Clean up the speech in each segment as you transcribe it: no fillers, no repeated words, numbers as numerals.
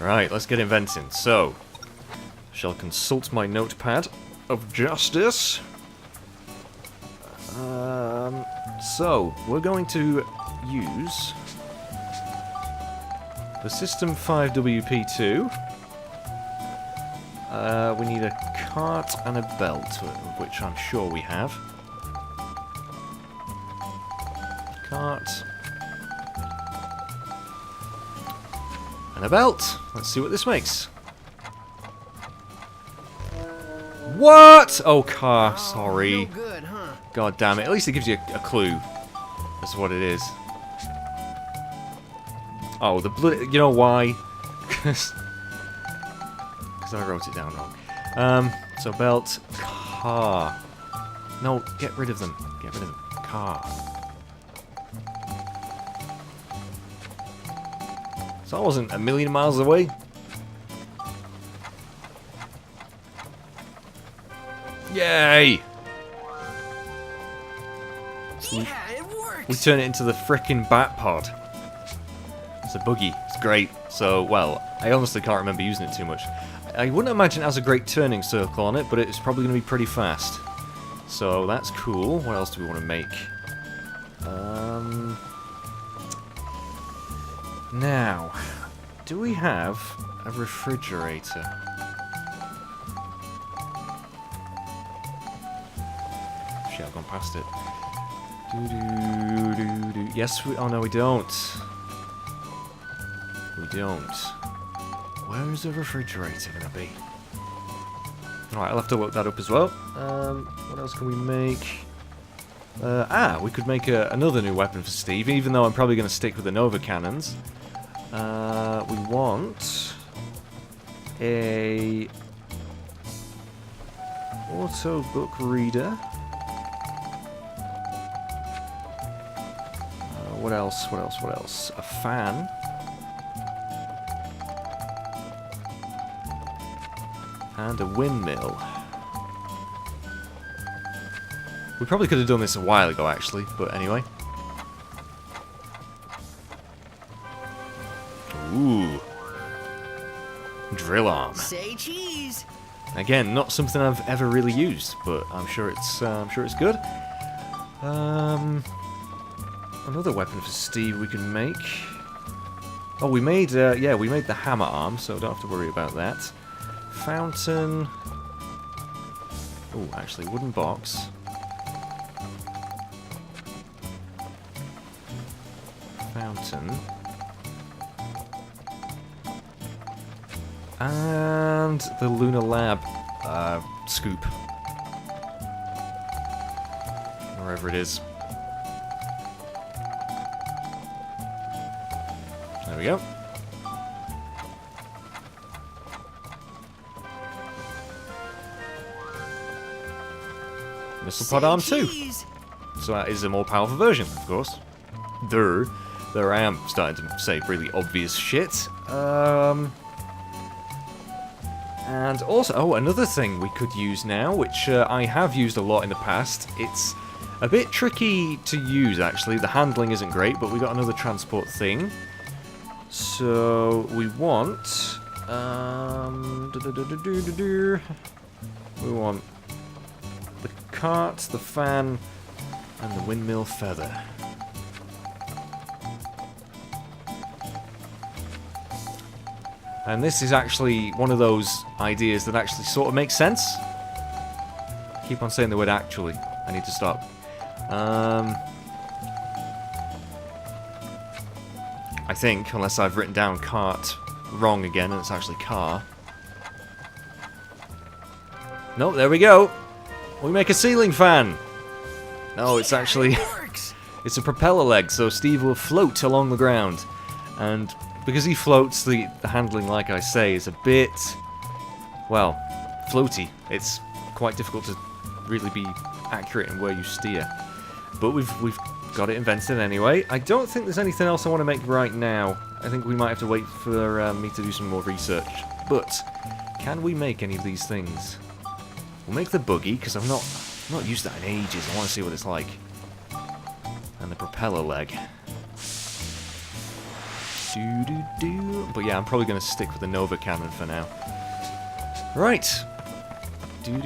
Right, let's get inventing. So, shall consult my notepad of justice. So, we're going to use the System 5WP2. We need a cart and a belt, which I'm sure we have. Cart. And a belt. Let's see what this makes. What? Oh, car. Sorry. No good, huh? God damn it. At least it gives you a clue as to what it is. Oh, the blood. You know why? Because I wrote it down wrong. So belt, car. No, get rid of them. Get rid of them. Car. So I wasn't a million miles away. Yay! Yeah, it works. We turn it into the frickin' bat pod. It's a buggy. It's great. So, well, I honestly can't remember using it too much. I wouldn't imagine it has a great turning circle on it, but it's probably going to be pretty fast. So, that's cool. What else do we want to make? Now, do we have a refrigerator? Shit, I've gone past it. Yes, we... Oh, no, we don't. We don't. Where's the refrigerator going to be? Alright, I'll have to look that up as well. What else can we make? We could make another new weapon for Steve, even though I'm probably going to stick with the Nova cannons. We want a auto book reader. What else? What else? What else? A fan. And a windmill. We probably could have done this a while ago, actually, but anyway. Ooh. Drill arm. Say cheese. Again, not something I've ever really used, but I'm sure it's good. Another weapon for Steve we can make. Oh, we made we made the hammer arm, so don't have to worry about that. Fountain. Oh, actually, wooden box. Fountain. And the Lunar Lab scoop. Wherever it is. There we go. Missile pod arm 2. So that is a more powerful version, of course. There I am starting to say really obvious shit. And also, another thing we could use now, which I have used a lot in the past. It's a bit tricky to use, actually. The handling isn't great, but we got another transport thing. So we want we want the cart, the fan, and the windmill feather. And this is actually one of those ideas that actually sort of makes sense. I keep on saying the word actually. I need to stop. I think, unless I've written down cart wrong again and it's actually car. Nope, there we go. We make a ceiling fan. No, it's actually... it's a propeller leg, so Steve will float along the ground. And because he floats, the handling, like I say, is a bit... well, floaty. It's quite difficult to really be accurate in where you steer. But we've got it invented anyway. I don't think there's anything else I want to make right now. I think we might have to wait for me to do some more research. But can we make any of these things? We'll make the buggy, because I've not used that in ages. I want to see what it's like. And the propeller leg. But yeah, I'm probably going to stick with the Nova Cannon for now. Right. In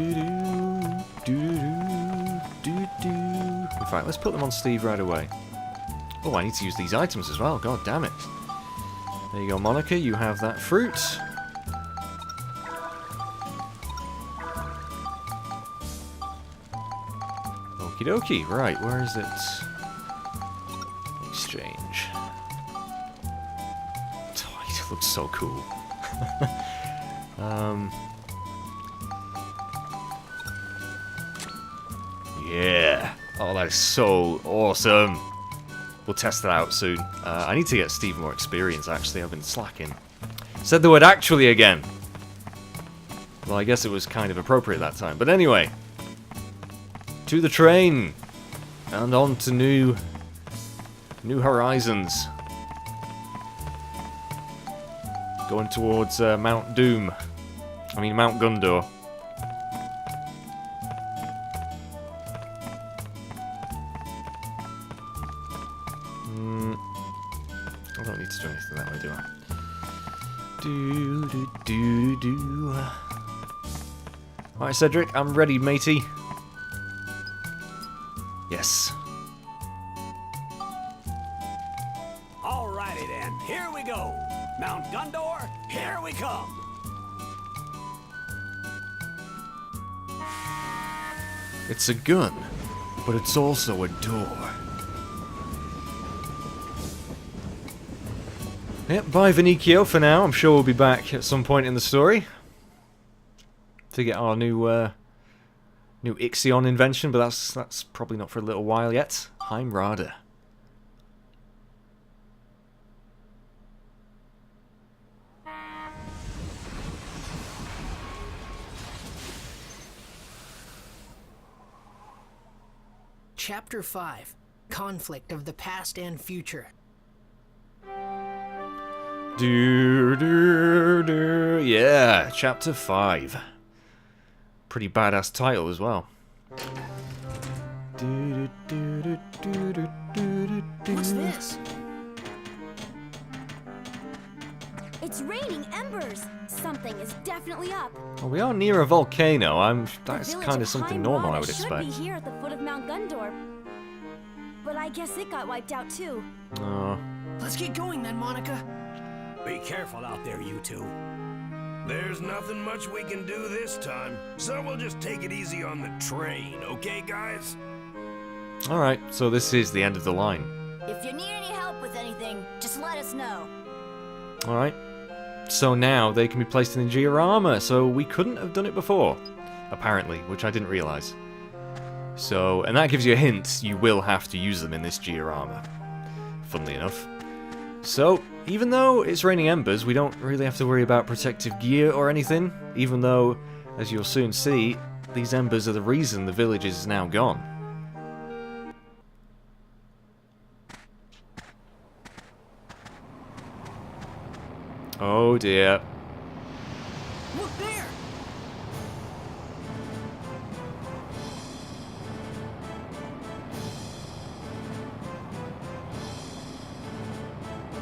fact, let's put them on Steve right away. Oh, I need to use these items as well. God damn it. There you go, Monica. You have that fruit. Okie dokie. Right, where is it? Exchange. Oh, it looks so cool. Yeah. Oh, that is so awesome. We'll test that out soon. I need to get Steve more experience, actually. I've been slacking. Said the word actually again. Well, I guess it was kind of appropriate that time. But anyway. To the train. And on to new horizons. Going towards Mount Doom. I mean, Mount Gondo. I don't need to do anything that way, do I? Alright, Cedric, I'm ready, matey. Yes. Alrighty then, here we go. Mount Gondor, here we come. It's a gun, but it's also a door. Yep, bye Vinicchio for now. I'm sure we'll be back at some point in the story to get our new Ixion invention, but that's probably not for a little while yet. Heimrada. Chapter 5. Conflict of the Past and Future. Yeah, Chapter 5. Pretty badass title as well. What's this? It's raining embers. Something is definitely up. Well, we are near a volcano. That's The village kind of something normal, I would expect. Should be here at the foot of Mount Gondor, but I guess it got wiped out too. Oh. Let's get going then, Monica. Be careful out there, you two. There's nothing much we can do this time, so we'll just take it easy on the train, okay, guys? Alright, so this is the end of the line. If you need any help with anything, just let us know. Alright. So now they can be placed in the diorama, so we couldn't have done it before, apparently, which I didn't realise. So, and that gives you a hint, you will have to use them in this diorama, funnily enough. So, even though it's raining embers, we don't really have to worry about protective gear or anything, even though, as you'll soon see, these embers are the reason the village is now gone. Oh dear. Look there!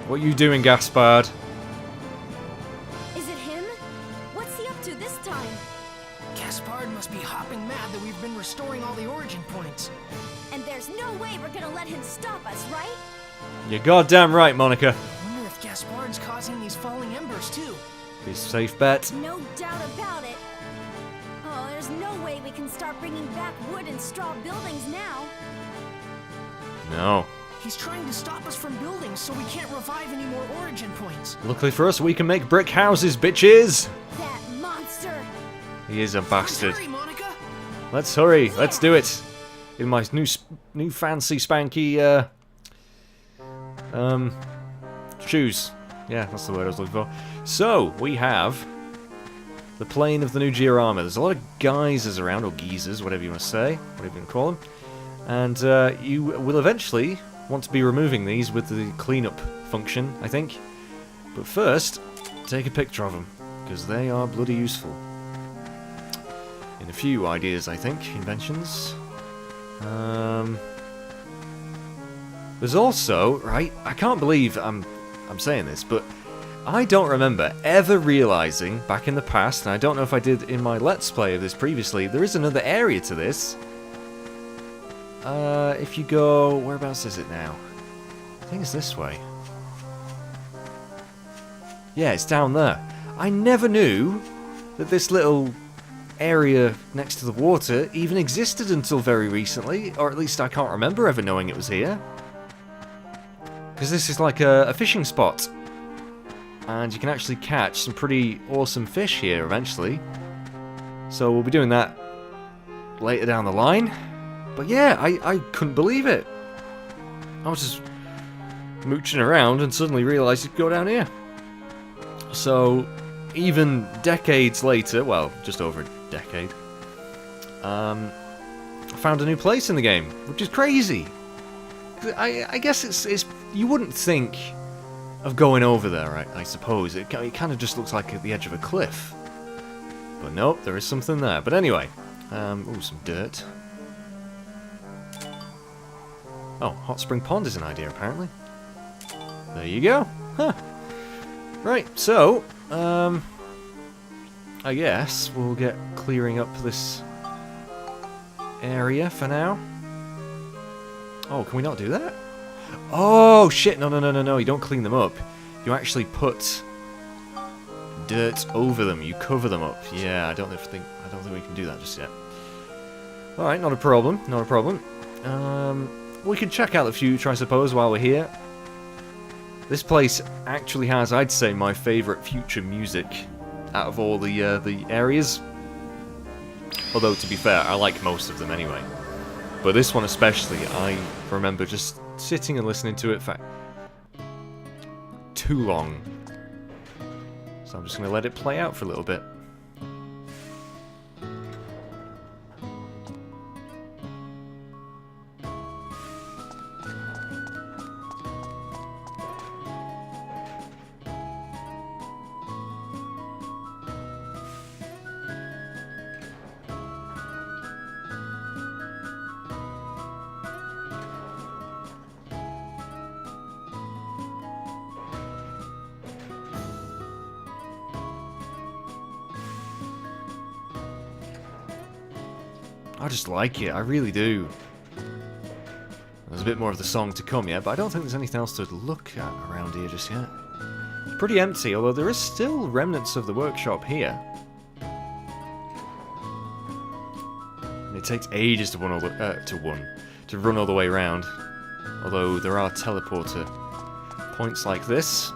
What are you doing, Gaspard? Is it him? What's he up to this time? Gaspard must be hopping mad that we've been restoring all the origin points. And there's no way we're gonna let him stop us, right? You're goddamn right, Monica. I wonder if Gaspard's causing these falling embers too. Be a safe bet. No doubt about it. Oh, there's no way we can start bringing back wood and straw buildings now. No. He's trying to stop us from building so we can't revive any more origin points. Luckily for us, we can make brick houses, bitches! That monster! He is a bastard. Hurry, Monica! Let's hurry. Let's do it. In my new fancy spanky shoes. Yeah, that's the word I was looking for. So we have the plane of the new diorama. There's a lot of geysers around, or geezers, whatever you want to say, whatever you want to call them. And you will eventually want to be removing these with the cleanup function, I think. But first, take a picture of them, because they are bloody useful. In a few ideas, I think, inventions. There's also, right, I can't believe I'm I'm saying this, but I don't remember ever realising back in the past, and I don't know if I did in my Let's Play of this previously, there is another area to this. If you go... whereabouts is it now? I think it's this way. Yeah, it's down there. I never knew that this little area next to the water even existed until very recently, or at least I can't remember ever knowing it was here. Because this is like a fishing spot. And you can actually catch some pretty awesome fish here eventually. So we'll be doing that later down the line. But yeah, I couldn't believe it. I was just mooching around and suddenly realised you could go down here. So, even decades later, well, just over a decade, I found a new place in the game, which is crazy. I guess it's you wouldn't think of going over there, I suppose. It kind of just looks like at the edge of a cliff. But nope, there is something there. But anyway, ooh, some dirt. Oh, Hot Spring Pond is an idea, apparently. There you go. Huh. Right, so, I guess we'll get clearing up this area for now. Oh, can we not do that? Oh, shit, no, you don't clean them up. You actually put dirt over them, you cover them up. Yeah, I don't think we can do that just yet. Alright, not a problem. We can check out the future, I suppose, while we're here. This place actually has, I'd say, my favourite future music out of all the areas. Although, to be fair, I like most of them anyway. But this one especially, I remember just sitting and listening to it for too long. So I'm just going to let it play out for a little bit. I just like it, I really do. There's a bit more of the song to come yet, but I don't think there's anything else to look at around here just yet. It's pretty empty, although there is still remnants of the workshop here. And it takes ages to run all the way around. Although there are teleporter points like this.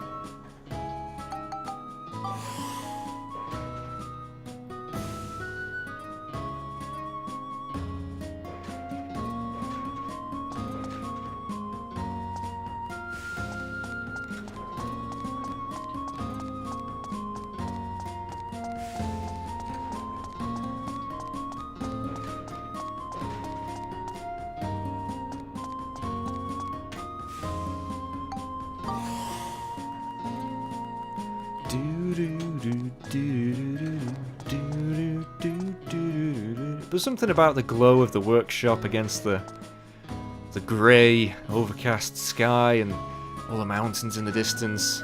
There's something about the glow of the workshop against the grey, overcast sky and all the mountains in the distance.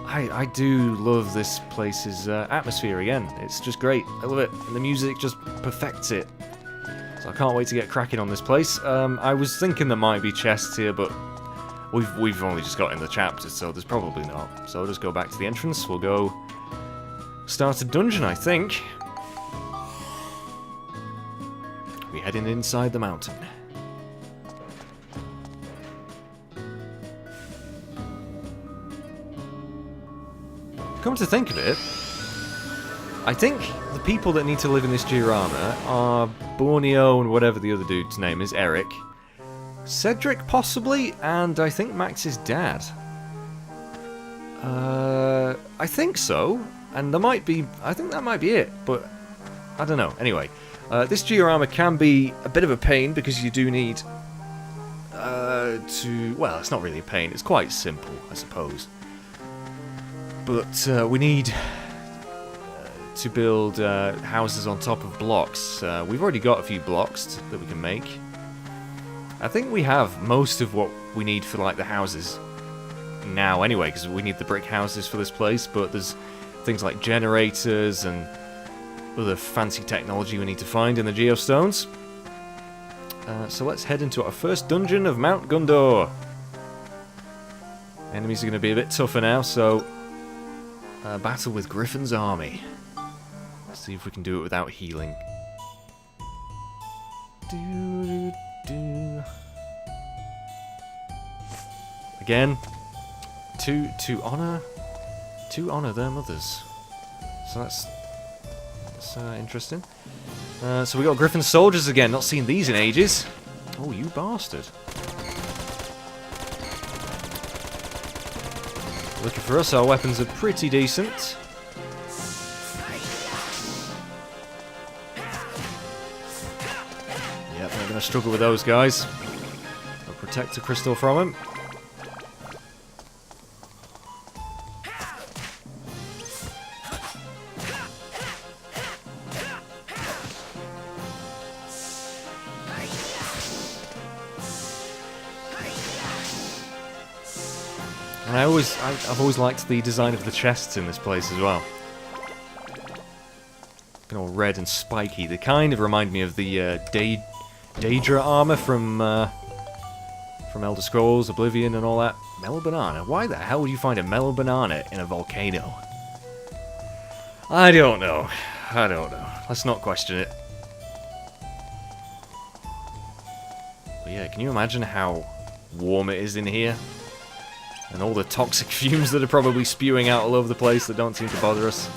I do love this place's atmosphere again. It's just great. I love it. And the music just perfects it. So I can't wait to get cracking on this place. I was thinking there might be chests here, but we've only just got in the chapters, so there's probably not. So I'll just go back to the entrance. We'll go start a dungeon, I think. We're heading inside the mountain. Come to think of it, I think the people that need to live in this diorama are Borneo and whatever the other dude's name is, Eric, Cedric possibly, and I think Max's dad. I think so, and there might be, I think that might be it, but I don't know. Anyway, this diorama can be a bit of a pain because you do need well, it's not really a pain, it's quite simple, I suppose. But we need to build houses on top of blocks. We've already got a few blocks that we can make. I think we have most of what we need for like the houses. now anyway, because we need the brick houses for this place, but there's things like generators and other fancy technology we need to find in the geostones. So let's head into our first dungeon of Mount Gondo. Enemies are going to be a bit tougher now, so battle with Griffin's army. Let's see if we can do it without healing. Again, to honor their mothers. So that's interesting. So we got Griffin's soldiers again. Not seen these in ages. Oh, you bastard! Lucky for us, our weapons are pretty decent. Yep, we're going to struggle with those guys. I'll protect the crystal from him. And I've always liked the design of the chests in this place as well. Looking all red and spiky. They kind of remind me of the Daedra armor from Elder Scrolls, Oblivion, and all that. Mellow banana. Why the hell would you find a mellow banana in a volcano? I don't know. Let's not question it. But yeah, can you imagine how warm it is in here? And all the toxic fumes that are probably spewing out all over the place that don't seem to bother us.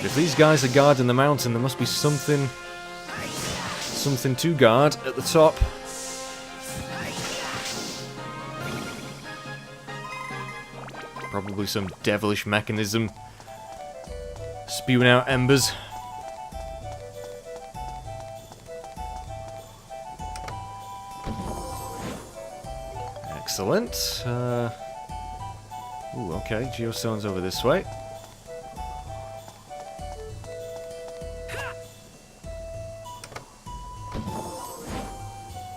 If these guys are guarding the mountain, there must be something to guard at the top. Probably some devilish mechanism spewing out embers. Excellent. Ooh, okay. Geostone's over this way.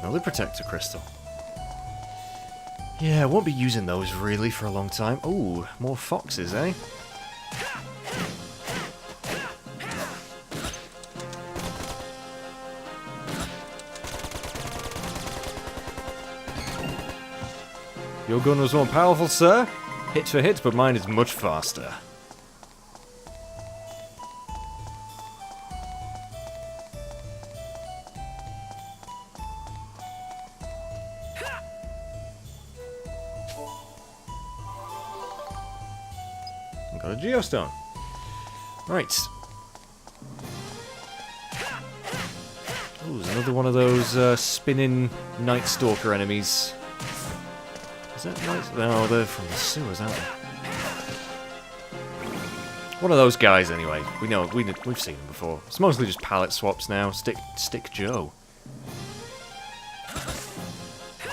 Another protector crystal. Yeah, I won't be using those really for a long time. Ooh, more foxes, eh? Your gun was more powerful, sir. Hit for hit, but mine is much faster. Got a geostone. Right. Ooh, there's another one of those spinning Night Stalker enemies. Is that nice? No, they're from the sewers, aren't they? One of those guys, anyway. We've seen them before. It's mostly just palette swaps now. Stick Joe.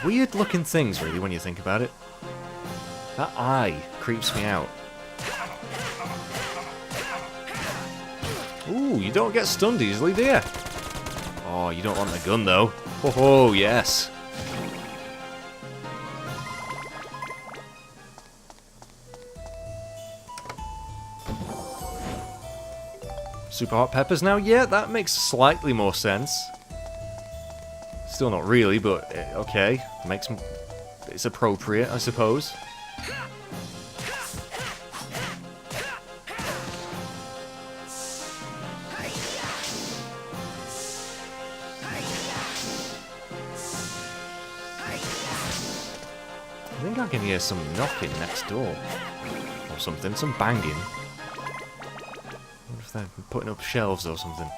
Weird-looking things, really, when you think about it. That eye creeps me out. Ooh, you don't get stunned easily, do you? Oh, you don't want the gun, though. Oh, yes. Super hot peppers now? Yeah, that makes slightly more sense. Still not really, but okay. It's appropriate, I suppose. I think I can hear some knocking next door. Or something, some banging. I wonder if they're putting up shelves or something.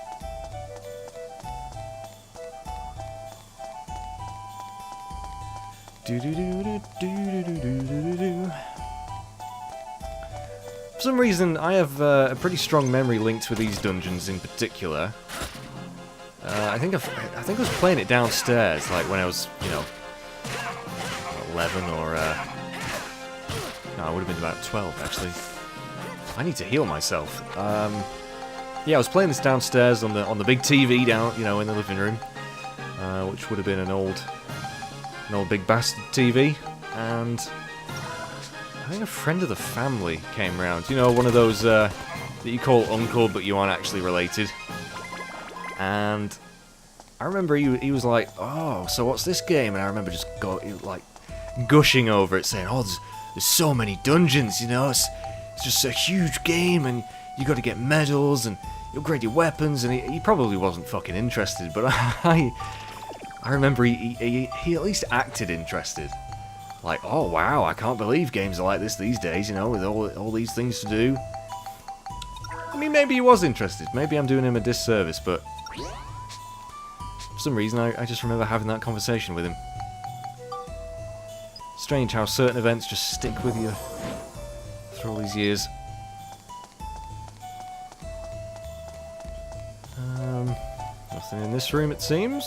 For some reason, I have a pretty strong memory linked with these dungeons in particular. I think I was playing it downstairs, like when I was, 11 or no, I would have been about 12 actually. I need to heal myself. Yeah, I was playing this downstairs on the big TV down, in the living room, which would have been an old an old big bastard TV, and I think a friend of the family came round. You know, one of those that you call uncle, but you aren't actually related. And I remember he was like, "Oh, so what's this game?" And I remember just gushing over it, saying, "Oh, there's so many dungeons, you know, it's just a huge game, and you got to get medals and you upgrade your weapons." And he probably wasn't fucking interested, but I remember he at least acted interested. Like, "Oh wow, I can't believe games are like this these days, you know, with all these things to do." I mean, maybe he was interested. Maybe I'm doing him a disservice, but for some reason I just remember having that conversation with him. Strange how certain events just stick with you through all these years. Nothing in this room, it seems.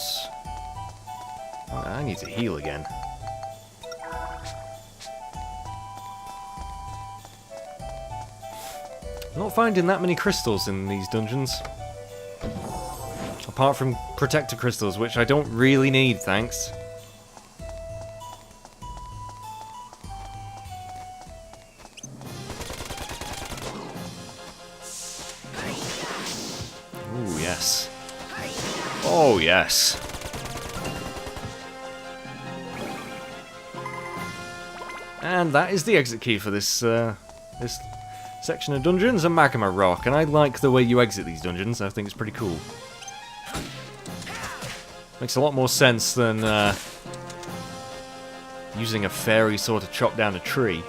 Oh, I need to heal again. I'm not finding that many crystals in these dungeons. Apart from protector crystals, which I don't really need, thanks. Ooh, yes. Oh, yes. And that is the exit key for this this section of dungeons, a magma rock, and I like the way you exit these dungeons. I think it's pretty cool. Makes a lot more sense than using a fairy sword to chop down a tree.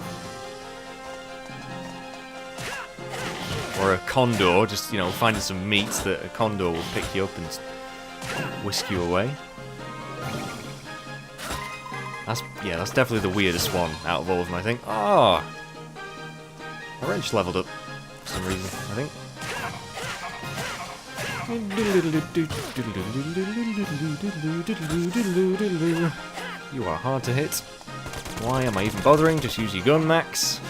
Or a condor, just, you know, finding some meat that a condor will pick you up and whisk you away. That's definitely the weirdest one out of all of them, I think. Ah! My wrench leveled up for some reason, I think. You are hard to hit. Why am I even bothering? Just use your gun, Max.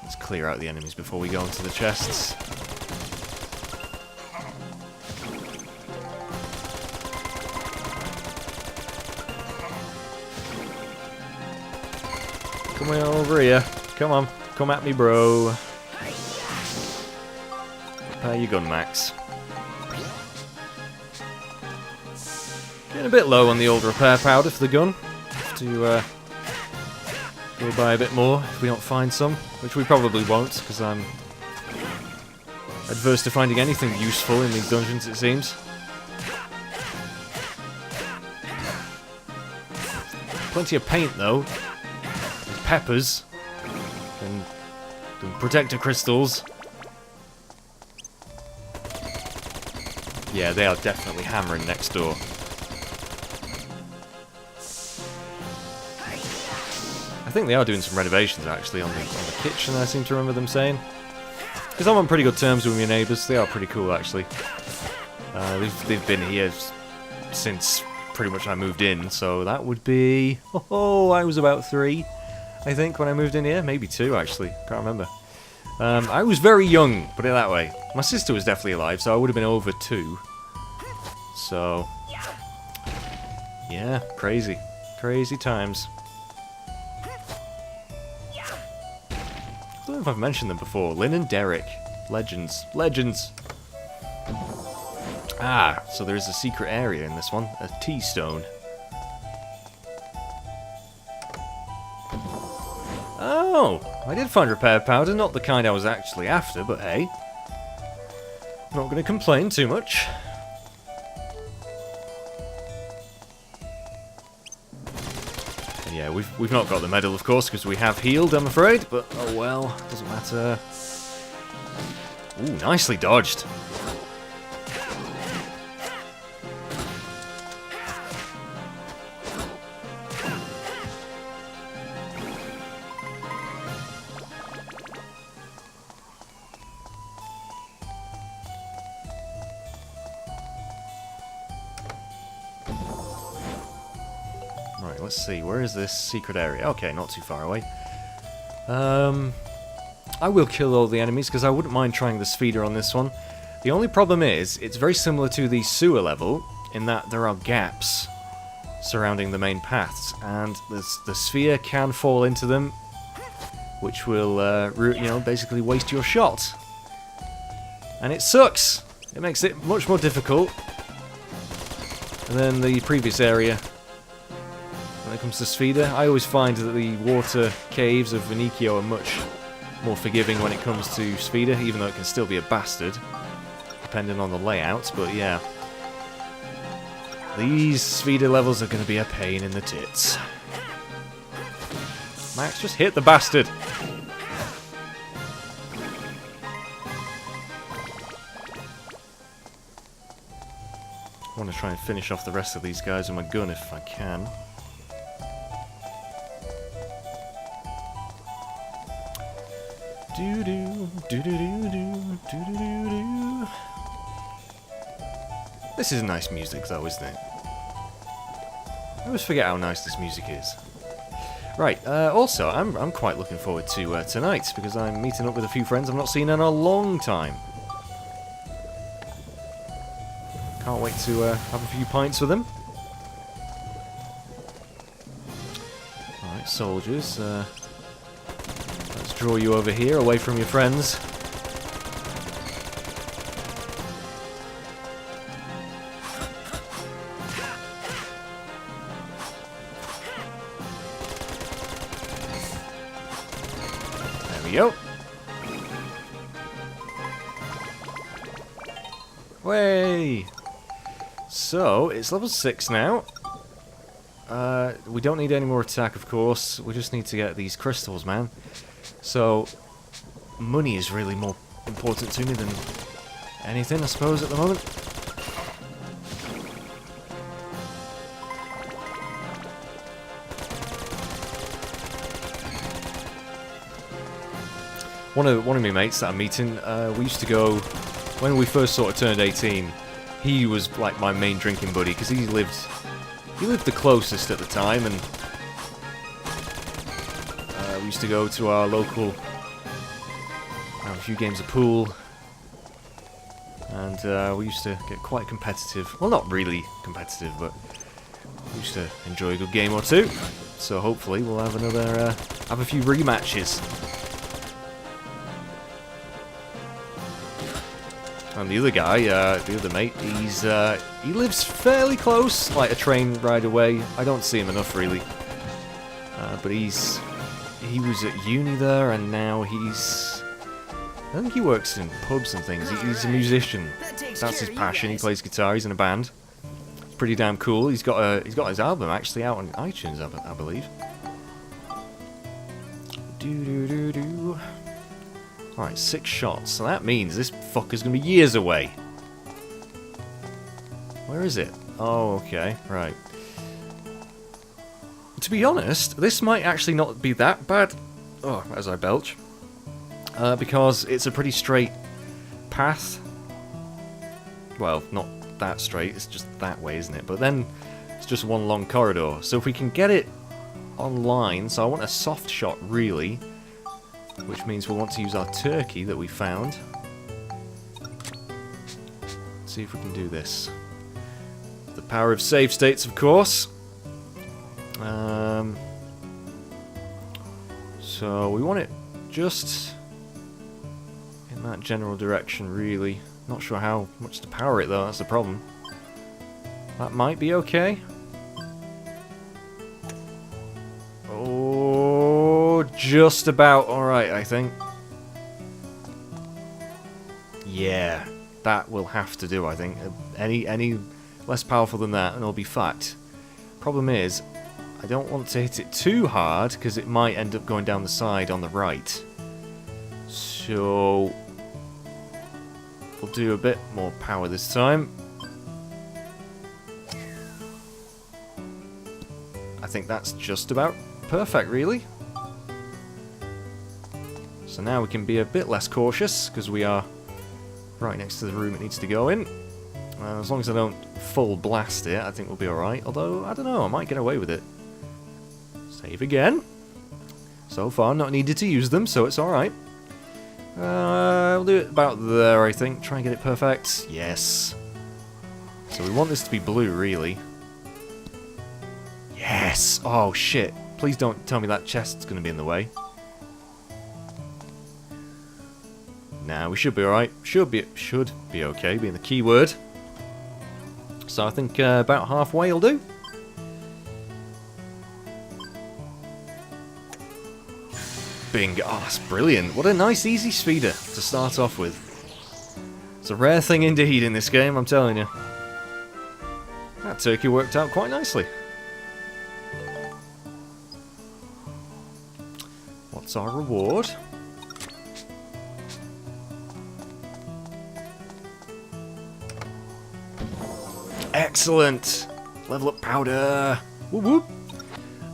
Let's clear out the enemies before we go into the chests. Come on over here. Come on. Come at me, bro. Prepare your gun, Max. Getting a bit low on the old repair powder for the gun. Have to go buy a bit more if we don't find some, which we probably won't, because I'm adverse to finding anything useful in these dungeons, it seems. Plenty of paint, though. Peppers and protector crystals. Yeah, they are definitely hammering next door. I think they are doing some renovations actually on the kitchen, I seem to remember them saying. Because I'm on pretty good terms with my neighbours. They are pretty cool actually. They've been here since pretty much I moved in, so that would be... Oh, I was about 3. I think, when I moved in here. Maybe 2, actually. Can't remember. I was very young, put it that way. My sister was definitely alive, so I would have been over 2. So... yeah, crazy. Crazy times. I don't know if I've mentioned them before. Lynn and Derek. Legends. Legends! Ah, so there is a secret area in this one. A T-stone. Oh, I did find repair powder, not the kind I was actually after, but hey. Not going to complain too much. And yeah, we've not got the medal, of course, because we have healed, I'm afraid, but oh well, doesn't matter. Ooh, nicely dodged. Right, let's see, where is this secret area? Okay, not too far away. I will kill all the enemies, because I wouldn't mind trying the speeder on this one. The only problem is, it's very similar to the sewer level, in that there are gaps surrounding the main paths, and the sphere can fall into them, which will, you know, basically waste your shot. And it sucks! It makes it much more difficult than the previous area. When it comes to Sfida, I always find that the water caves of Venicchio are much more forgiving when it comes to Sfida, even though it can still be a bastard, depending on the layout, but yeah. These Sfida levels are going to be a pain in the tits. Max, just hit the bastard! I want to try and finish off the rest of these guys with my gun if I can. This is nice music though, isn't it? I always forget how nice this music is. Right, also, I'm quite looking forward to tonight, because I'm meeting up with a few friends I've not seen in a long time. Can't wait to have a few pints with them. Alright, soldiers, let's draw you over here, away from your friends. There we go. Way. So, it's level 6 now. We don't need any more attack, of course. We just need to get these crystals, man. So, money is really more important to me than anything, I suppose, at the moment. One of my mates that I'm meeting, we used to go, when we first sort of turned 18, he was like my main drinking buddy, because he lived the closest at the time, and we used to go to our local, have a few games of pool, and we used to get quite competitive. Well, not really competitive, but we used to enjoy a good game or two. So hopefully we'll have another, have a few rematches. And the other guy, the other mate, he lives fairly close, like a train ride away. I don't see him enough, really. But he was at uni there, and now I think he works in pubs and things. He's a musician. That's his passion. He plays guitar. He's in a band. It's pretty damn cool. He's got his album actually out on iTunes, I believe. Do. Alright, 6 shots. So that means this fucker's gonna be years away. Where is it? Oh, okay. Right. To be honest, this might actually not be that bad. Oh, as I belch. Because it's a pretty straight path. Well, not that straight. It's just that way, isn't it? But then it's just one long corridor. So if we can get it online, so I want a soft shot, really. Which means we'll want to use our turkey that we found. Let's see if we can do this. The power of save states, of course. So we want it just in that general direction, really. Not sure how much to power it, though. That's the problem. That might be okay. Just about alright, I think. Yeah, that will have to do, I think. Any less powerful than that, and it'll be fucked. Problem is, I don't want to hit it too hard, because it might end up going down the side on the right. So, we'll do a bit more power this time. I think that's just about perfect, really. So now we can be a bit less cautious, because we are right next to the room it needs to go in. As long as I don't full blast it, I think we'll be alright. Although, I don't know, I might get away with it. Save again. So far, not needed to use them, so it's alright. We'll do it about there, I think. Try and get it perfect. Yes. So we want this to be blue, really. Yes! Oh, shit. Please don't tell me that chest's going to be in the way. Nah, we should be alright. Should be okay, being the key word. So I think about halfway will do. Bing. Oh, that's brilliant. What a nice, easy speeder to start off with. It's a rare thing indeed in this game, I'm telling you. That turkey worked out quite nicely. What's our reward? Excellent! Level up powder! Whoop whoop!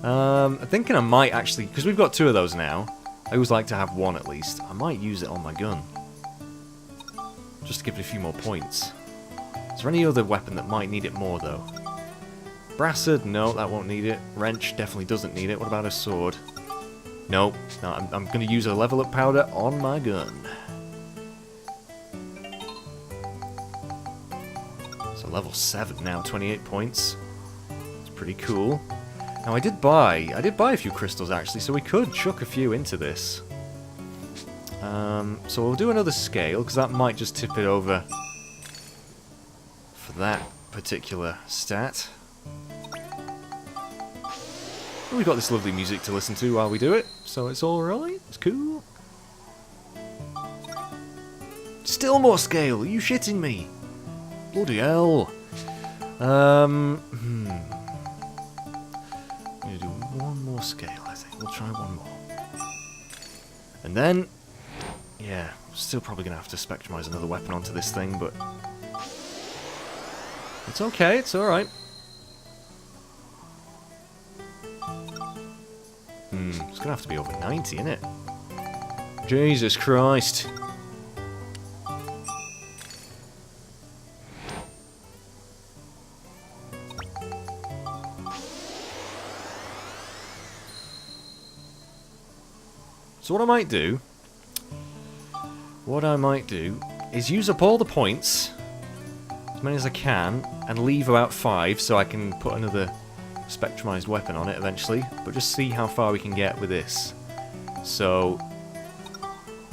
I'm thinking I might actually, because we've got 2 of those now, I always like to have 1 at least. I might use it on my gun. Just to give it a few more points. Is there any other weapon that might need it more though? Brassard? No, that won't need it. Wrench definitely doesn't need it. What about a sword? Nope. No, I'm going to use a level up powder on my gun. So level 7 now, 28 points. It's pretty cool. Now I did buy a few crystals actually, so we could chuck a few into this. So we'll do another scale, because that might just tip it over for that particular stat. We've got this lovely music to listen to while we do it, so it's alright, it's cool. Still more scale, are you shitting me? Bloody hell. I'm gonna do one more scale, I think. We'll try one more. And then, yeah, still probably gonna have to spectrumize another weapon onto this thing, but it's okay, it's alright. It's gonna have to be over 90, isn't it? Jesus Christ. So what I might do is use up all the points, as many as I can, and leave about 5 so I can put another spectrumized weapon on it eventually, but just see how far we can get with this. So,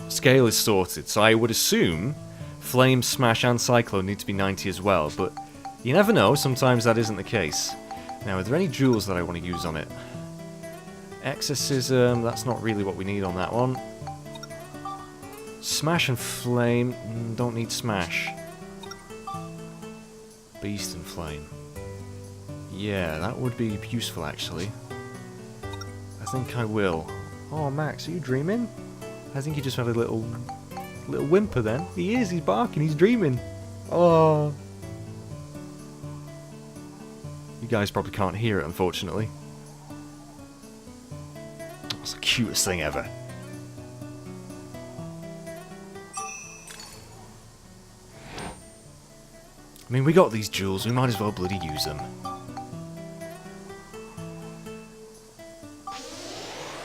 scale is sorted, so I would assume Flame, Smash and Cyclone need to be 90 as well, but you never know, sometimes that isn't the case. Now, are there any jewels that I want to use on it? Exorcism, that's not really what we need on that one. Smash and Flame, don't need Smash. Beast and Flame. Yeah, that would be useful actually. I think I will. Oh, Max, are you dreaming? I think you just had a little whimper then. He is, he's barking, he's dreaming. Oh. You guys probably can't hear it, unfortunately. That's the cutest thing ever. I mean, we got these jewels, we might as well bloody use them.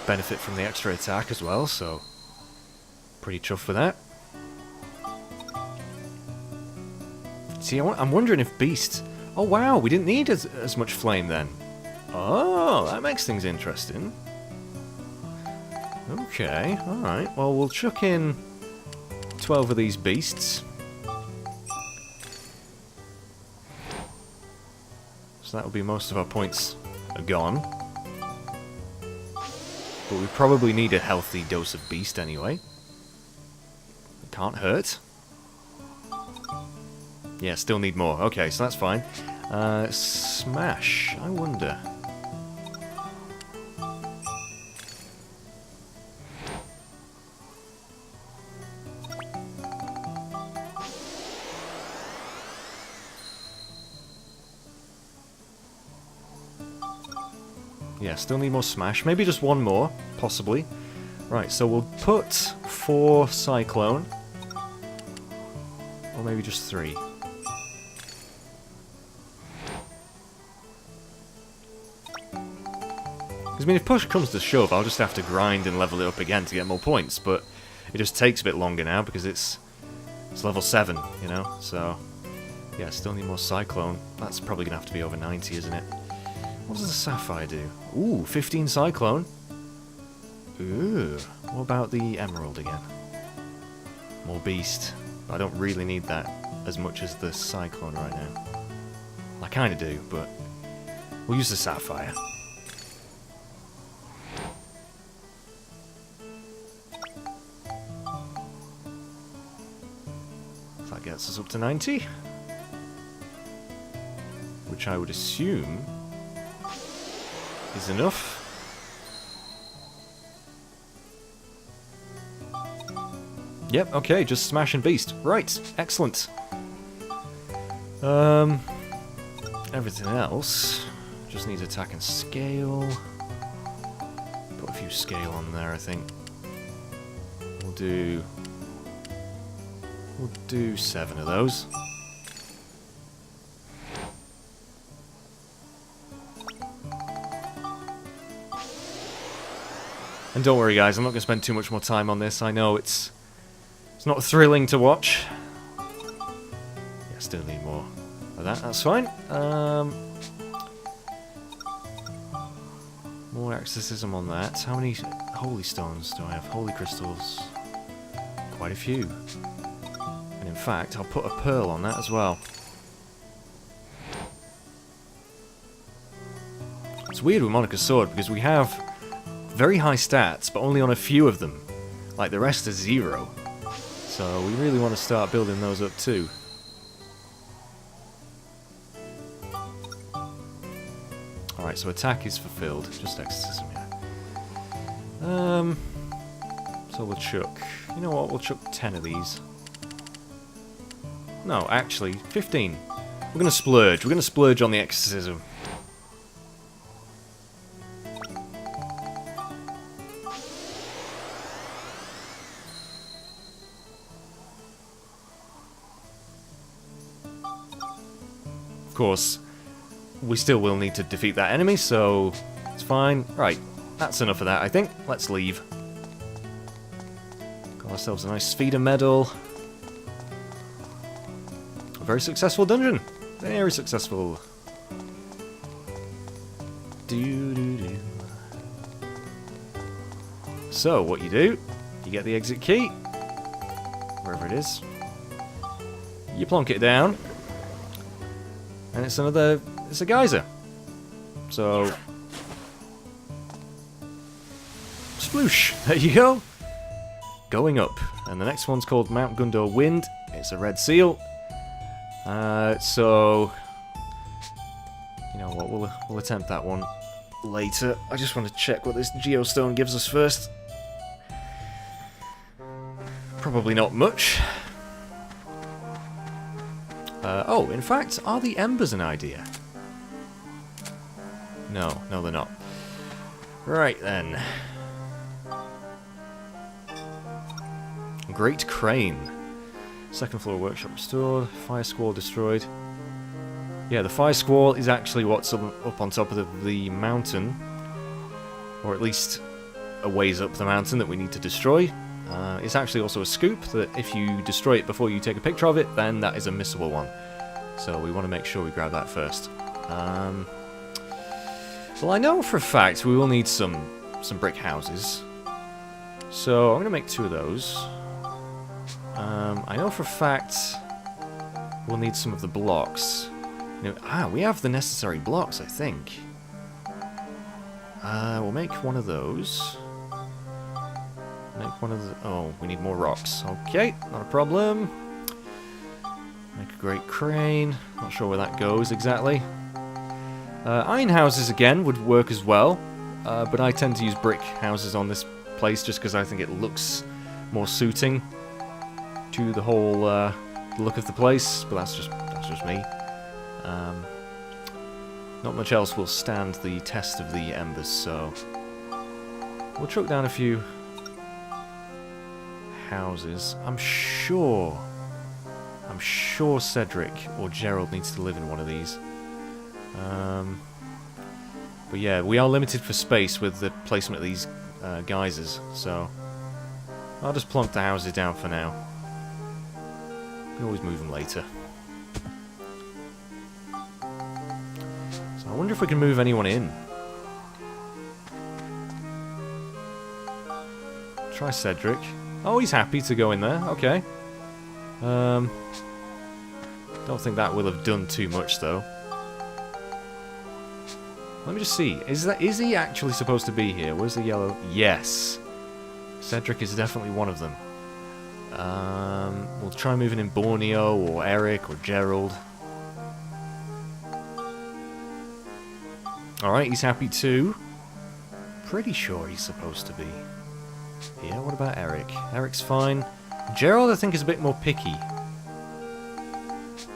Benefit from the extra attack as well, so pretty chuffed with that. See, I'm wondering if Beast... Oh wow, we didn't need as much flame then. Oh, that makes things interesting. Okay, alright. Well, we'll chuck in 12 of these beasts. So that will be most of our points are gone. But we probably need a healthy dose of beast anyway. It can't hurt. Yeah, still need more. Okay, so that's fine. Smash, I wonder. Yeah, still need more Smash. Maybe just one more, possibly. Right, so we'll put 4 Cyclone. Or maybe just 3. Because, I mean, if push comes to shove, I'll just have to grind and level it up again to get more points. But It just takes a bit longer now because it's level 7, you know. So yeah, still need more cyclone. That's probably gonna have to be over 90, isn't it? What does the sapphire do? Ooh, 15 cyclone. Ooh, what about the emerald again? More beast. I don't really need that as much as the cyclone right now. I kind of do, but we'll use the sapphire. So that gets us up to 90. Which I would assume is enough. Yep, okay, just smash and beast. Right, excellent. Everything else just needs attack and scale. Put a few scale on there, I think. We'll do 7 of those. And don't worry guys, I'm not going to spend too much more time on this. I know it's not thrilling to watch. Yeah, still need more of that, that's fine. More exorcism on that. How many holy stones do I have? Holy crystals. Quite a few. And in fact, I'll put a pearl on that as well. It's weird with Monica's sword because we have very high stats, but only on a few of them. Like the rest is 0. So we really want to start building those up too. Alright, so attack is fulfilled. Just exorcism, yeah. So we'll chuck... You know what, we'll chuck 10 of these. No, actually, 15. We're going to splurge. We're going to splurge on the exorcism. Of course, we still will need to defeat that enemy, so it's fine. Right, that's enough of that, I think. Let's leave. Got ourselves a nice Spheda medal. A very successful dungeon. Very successful. Do. So, what you do, you get the exit key, wherever it is. You plonk it down. And it's a geyser. So, sploosh, there you go. Going up. And the next one's called Mount Gondo Wind. It's a red seal. So, you know what, we'll attempt that one later. I just want to check what this geostone gives us first. Probably not much. Oh, in fact, are the embers an idea? No, they're not. Right then. Great Crane. Second floor workshop restored. Fire squall destroyed. Yeah, the fire squall is actually what's up on top of the mountain. Or at least a ways up the mountain that we need to destroy. It's actually also a scoop that if you destroy it before you take a picture of it, then that is a missable one. So we want to make sure we grab that first. Well, I know for a fact we will need some brick houses. So I'm going to make 2 of those. I know for a fact we'll need some of the blocks. You know, we have the necessary blocks, I think. We'll make one of those. Make one of the... Oh, we need more rocks. Okay, not a problem. Make a great crane. Not sure where that goes exactly. Iron houses again would work as well. But I tend to use brick houses on this place just because I think it looks more suiting to the whole look of the place. But that's just me. Not much else will stand the test of the embers, so we'll chuck down a few houses. I'm sure Cedric or Gerald needs to live in one of these. But yeah, we are limited for space with the placement of these geysers, so I'll just plonk the houses down for now. Can always move them later. So I wonder if we can move anyone in. Try Cedric. Oh, he's happy to go in there. Okay. Don't think that will have done too much though. Let me just see. Is he actually supposed to be here? Where's the yellow? Yes. Cedric is definitely one of them. We'll try moving in Borneo or Eric or Gerald. Alright, he's happy too. Pretty sure he's supposed to be. Yeah, what about Eric? Eric's fine. Gerald, I think, is a bit more picky.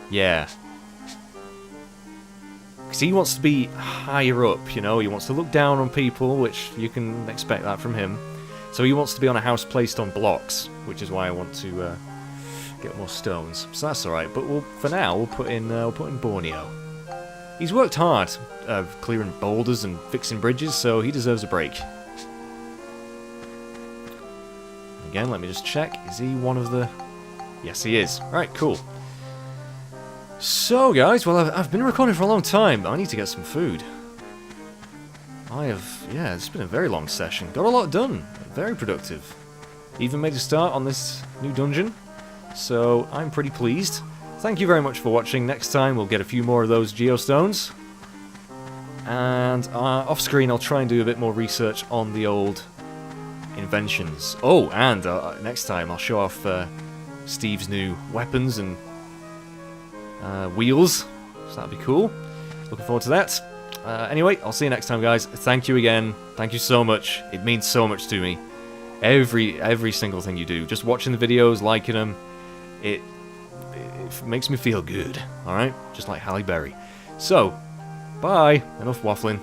Yeah. Because he wants to be higher up, you know? He wants to look down on people, which you can expect that from him. So he wants to be on a house placed on blocks, which is why I want to get more stones. So that's alright, but for now, we'll put in Borneo. He's worked hard clearing boulders and fixing bridges, so he deserves a break. Again, let me just check. Is he one of the... Yes, he is. Alright, cool. So, guys, well, I've been recording for a long time, but I need to get some food. Yeah, it's been a very long session. Got a lot done. Very productive. Even made a start on this new dungeon. So, I'm pretty pleased. Thank you very much for watching. Next time, we'll get a few more of those geostones. And off-screen, I'll try and do a bit more research on the old inventions. Oh, and next time I'll show off Steve's new weapons and wheels, so that'll be cool. Looking forward to that. Anyway, I'll see you next time, guys. Thank you again. Thank you so much. It means so much to me. Every single thing you do. Just watching the videos, liking them, it makes me feel good. Alright? Just like Halle Berry. So, bye. Enough waffling.